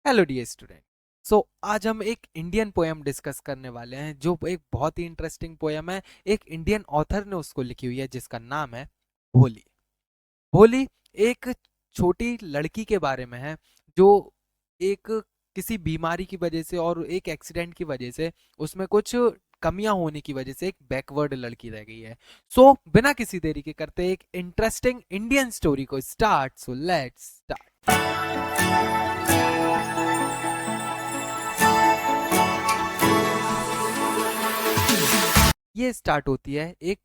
Hello dear student. सो आज हम एक इंडियन पोएम डिस्कस करने वाले हैं जो एक बहुत ही इंटरेस्टिंग पोएम है। एक इंडियन ऑथर ने उसको लिखी हुई है जिसका नाम है भोली। भोली एक छोटी लड़की के बारे में है जो एक किसी बीमारी की वजह से और एक एक्सीडेंट की वजह से उसमें कुछ कमियां होने की वजह से एक बैकवर्ड लड़की रह गई है। सो बिना किसी देरी के करते एक इंटरेस्टिंग इंडियन स्टोरी को स्टार्ट। So let's start. ये स्टार्ट होती है एक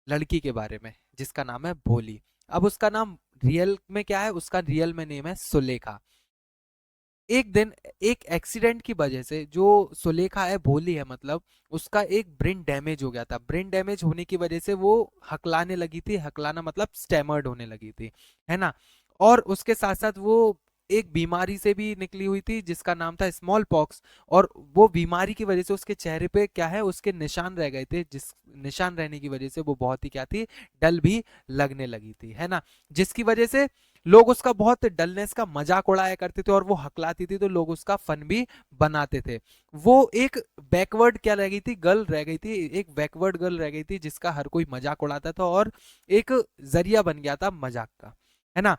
लड़की के बारे में जिसका नाम है भोली। अब उसका नाम रियल में क्या है, उसका रियल में नेम है सुलेखा। एक दिन एक एक्सीडेंट की वजह से जो सुलेखा है, भोली है मतलब, उसका एक ब्रेन डैमेज हो गया था। ब्रेन डैमेज होने की वजह से वो हकलाने लगी थी, हकलाना मतलब स्टैमर्ड होने लगी थी, है ना। और उसके साथ साथ वो एक बीमारी से भी निकली हुई थी जिसका नाम था स्मॉल पॉक्स। और वो बीमारी की वजह से उसके चेहरे पे क्या है, उसके निशान रह गए थे, जिस निशान रहने की वजह से वो बहुत ही क्या थी, डल भी लगने लगी थी, है ना। जिसकी वजह से लोग उसका बहुत डलनेस का मजाक उड़ाया करते थे और वो हकलाती थी तो लोग उसका फन भी बनाते थे। वो एक बैकवर्ड क्या रह गई थी, गर्ल रह गई थी, एक बैकवर्ड गर्ल रह गई थी जिसका हर कोई मजाक उड़ाता था और एक जरिया बन गया था मजाक का, है ना।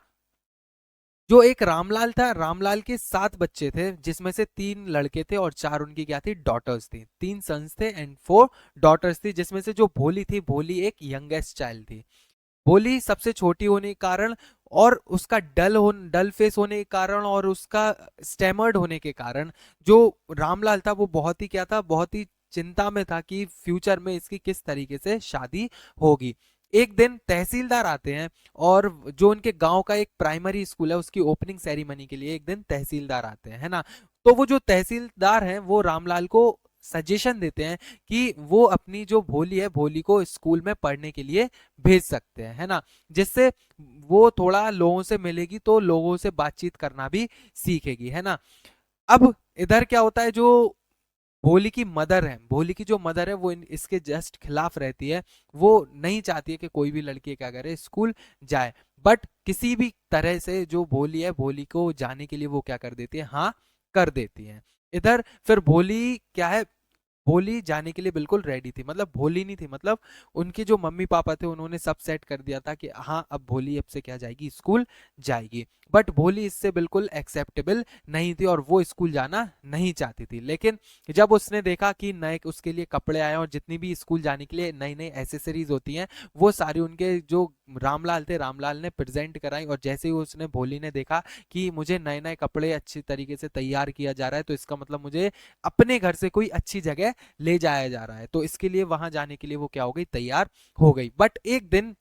जो एक रामलाल था, रामलाल के 7 बच्चे थे जिसमें से 3 लड़के थे और 4 उनकी क्या थी, डॉटर्स थी। 3 सन्स थे एंड 4 डॉटर्स थी, जिसमें से जो भोली थी, भोली एक यंगेस्ट चाइल्ड थी। भोली सबसे छोटी होने के कारण और उसका डल फेस होने के कारण और उसका स्टेमर्ड होने के कारण जो रामलाल था वो बहुत ही क्या था, बहुत ही चिंता में था कि फ्यूचर में इसकी किस तरीके से शादी होगी। एक दिन तहसीलदार आते हैं और जो उनके गांव का एक प्राइमरी स्कूल है उसकी ओपनिंग सेरेमनी के लिए एक दिन तहसीलदार आते हैं, है ना। तो वो जो तहसीलदार हैं वो रामलाल को सजेशन देते हैं कि वो अपनी जो भोली है, भोली को स्कूल में पढ़ने के लिए भेज सकते हैं, है ना। जिससे वो थोड़ा लोगों से मिलेगी तो लोगों से बातचीत करना भी सीखेगी, है ना। अब इधर क्या होता है, जो भोली की मदर है, भोली की जो मदर है वो इसके जस्ट खिलाफ रहती है। वो नहीं चाहती है कि कोई भी लड़की क्या करे, स्कूल जाए। बट किसी भी तरह से जो भोली है, भोली को जाने के लिए वो क्या कर देती है, हाँ कर देती है। इधर फिर भोली क्या है, भोली जाने के लिए बिल्कुल रेडी थी, मतलब भोली नहीं थी, मतलब उनके जो मम्मी पापा थे उन्होंने सब सेट कर दिया था कि हाँ अब भोली अब से क्या जाएगी, स्कूल जाएगी। बट भोली इससे बिल्कुल एक्सेप्टेबल नहीं थी और वो स्कूल जाना नहीं चाहती थी। लेकिन जब उसने देखा कि नए उसके लिए कपड़े आए और जितनी भी स्कूल जाने के लिए नई नई एसेसरीज होती हैं वो सारी उनके जो रामलाल थे, रामलाल ने प्रेजेंट कराई। और जैसे ही उसने, भोली ने देखा कि मुझे नए नए कपड़े अच्छी तरीके से तैयार किया जा रहा है तो इसका मतलब मुझे अपने घर से कोई अच्छी जगह ले जाया जा रहा है, तो इसके लिए वहां जाने के लिए वो क्या हो गई, तैयार हो गई। बट एक दिन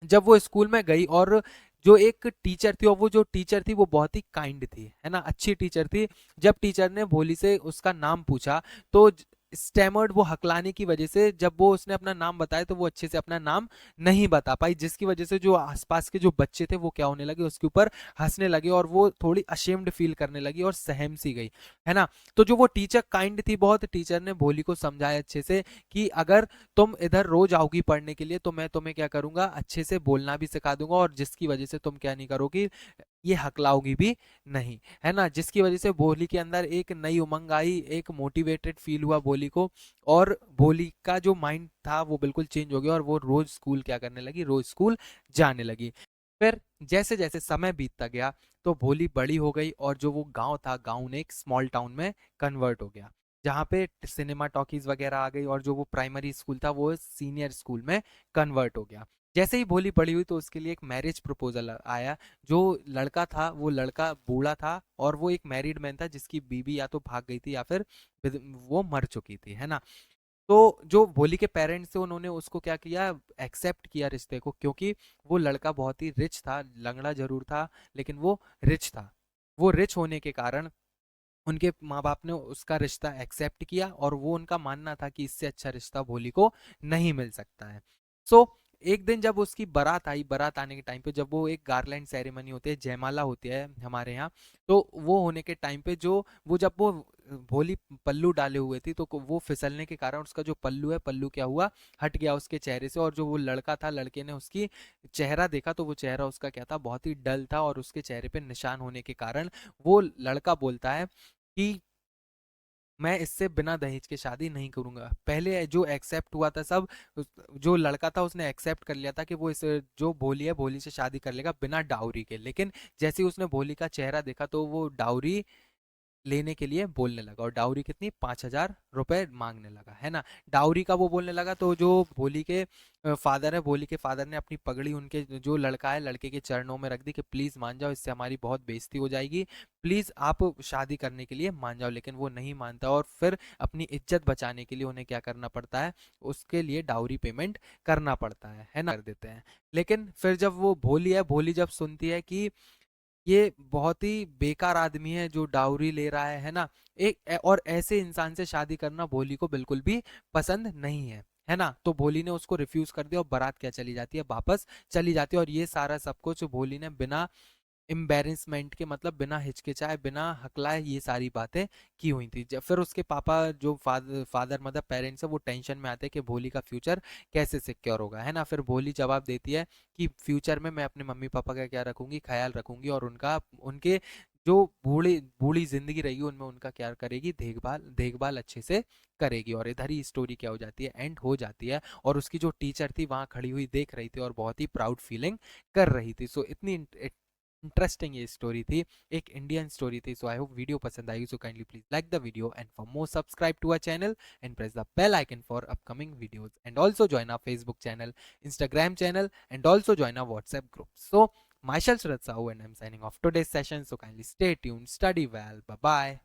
जब वो स्कूल में गई और जो एक टीचर थी, और वो जो टीचर थी वो बहुत ही काइंड थी, है ना, अच्छी टीचर थी। जब टीचर ने भोली से उसका नाम पूछा तो स्टेमर्ड वो हकलाने की वजह से जब वो उसने अपना नाम बताया तो वो अच्छे से अपना नाम नहीं बता पाई, जिसकी वजह से जो आसपास के जो बच्चे थे वो क्या होने लगे, उसके ऊपर हंसने लगे और वो थोड़ी अशेम्ड फील करने लगी और सहम सी गई, है ना। तो जो वो टीचर काइंड थी बहुत, टीचर ने भोली को समझाया अच्छे से कि अगर तुम इधर रोज आओगी पढ़ने के लिए तो मैं तुम्हें क्या करूंगा, अच्छे से बोलना भी सिखा दूंगा और जिसकी वजह से तुम क्या नहीं करोगी, ये हकलाओगी भी नहीं, है ना। जिसकी वजह से भोली के अंदर एक नई उमंग आई, एक मोटिवेटेड फील हुआ भोली को। और भोली का जो माइंड था वो बिल्कुल चेंज हो गया और वो रोज स्कूल क्या करने लगी, रोज स्कूल जाने लगी। फिर जैसे जैसे समय बीतता गया तो भोली बड़ी हो गई और जो वो गांव था, गांव ने एक स्मॉल टाउन में कन्वर्ट हो गया जहाँ पे सिनेमा टॉकीज वगैरह आ गई और जो वो प्राइमरी स्कूल था वो सीनियर स्कूल में कन्वर्ट हो गया। जैसे ही भोली बड़ी हुई तो उसके लिए एक मैरिज प्रपोजल आया। जो लड़का था वो लड़का बूढ़ा था और वो एक मैरिड मैन था जिसकी बीबी या तो भाग गई थी या फिर वो मर चुकी थी, है ना। तो जो भोली के पेरेंट्स थे उन्होंने उसको क्या किया, एक्सेप्ट किया रिश्ते को, क्योंकि वो लड़का बहुत ही रिच था, लंगड़ा जरूर था लेकिन वो रिच था। वो रिच होने के कारण उनके माँ बाप ने उसका रिश्ता एक्सेप्ट किया और वो उनका मानना था कि इससे अच्छा रिश्ता भोली को नहीं मिल सकता है। सो एक दिन जब उसकी बारात आई, बारात आने के टाइम पे जब वो एक गार्लैंड सेरेमनी होती है, जयमाला होती है हमारे यहाँ, तो वो होने के टाइम पे जो वो जब वो भोली पल्लू डाले हुए थी, तो वो फिसलने के कारण उसका जो पल्लू है, पल्लू क्या हुआ, हट गया उसके चेहरे से। और जो वो लड़का था, लड़के ने उसकी चेहरा देखा तो वो चेहरा उसका क्या था, बहुत ही डल था, और उसके चेहरे पे निशान होने के कारण वो लड़का बोलता है कि मैं इससे बिना दहेज के शादी नहीं करूंगा। पहले जो एक्सेप्ट हुआ था सब, जो लड़का था उसने एक्सेप्ट कर लिया था कि वो इस जो भोली है, भोली से शादी कर लेगा बिना डाउरी के। लेकिन जैसे ही उसने भोली का चेहरा देखा तो वो डाउरी लेने के लिए बोलने लगा, और डाउरी कितनी, 5,000 रुपए मांगने लगा, है ना। डाउरी का वो बोलने लगा, तो जो भोली के फादर है, भोली के फादर ने अपनी पगड़ी उनके जो लड़का है, लड़के के चरणों में रख दी कि प्लीज मान जाओ, इससे हमारी बहुत बेइज्जती हो जाएगी, प्लीज आप शादी करने के लिए मान जाओ। लेकिन वो नहीं मानता, और फिर अपनी इज्जत बचाने के लिए उन्हें क्या करना पड़ता है, उसके लिए डाउरी पेमेंट करना पड़ता है ना, कर देते हैं। लेकिन फिर जब वो भोली है, भोली जब सुनती है कि ये बहुत ही बेकार आदमी है जो डाउरी ले रहा है ना, और ऐसे इंसान से शादी करना भोली को बिल्कुल भी पसंद नहीं है ना। तो भोली ने उसको रिफ्यूज कर दिया, और बारात क्या चली जाती है, वापस चली जाती है। और ये सारा सब कुछ भोली ने बिना एम्बेरसमेंट के, मतलब बिना हिचकिचाए, बिना हकलाए, ये सारी बातें की हुई थी। जब फिर उसके पापा जो फादर मतलब पेरेंट्स है, वो टेंशन में आते हैं कि भोली का फ्यूचर कैसे सिक्योर होगा, है ना। फिर भोली जवाब देती है कि फ्यूचर में मैं अपने मम्मी पापा का क्या रखूंगी, ख्याल रखूंगी, और उनका, उनके जो बूढ़ी बूढ़ी जिंदगी रही उनमें उनका क्या करेगी, देखभाल देखभाल अच्छे से करेगी। और इधर ही स्टोरी क्या हो जाती है, एंड हो जाती है। और उसकी जो टीचर थी वहां खड़ी हुई देख रही थी, और बहुत ही प्राउड फीलिंग कर रही थी। सो इतनी इंटरेस्टिंग ये स्टोरी थी, एक इंडियन स्टोरी थी। सो आई होप वीडियो पसंद आई, so kindly please like the video, and for more subscribe to our channel, and press the bell icon for upcoming videos, and also join our Facebook channel, Instagram channel, and also join our WhatsApp group. So myself Surat Sahu, and I'm signing off today's session, so kindly stay tuned, study well, bye bye.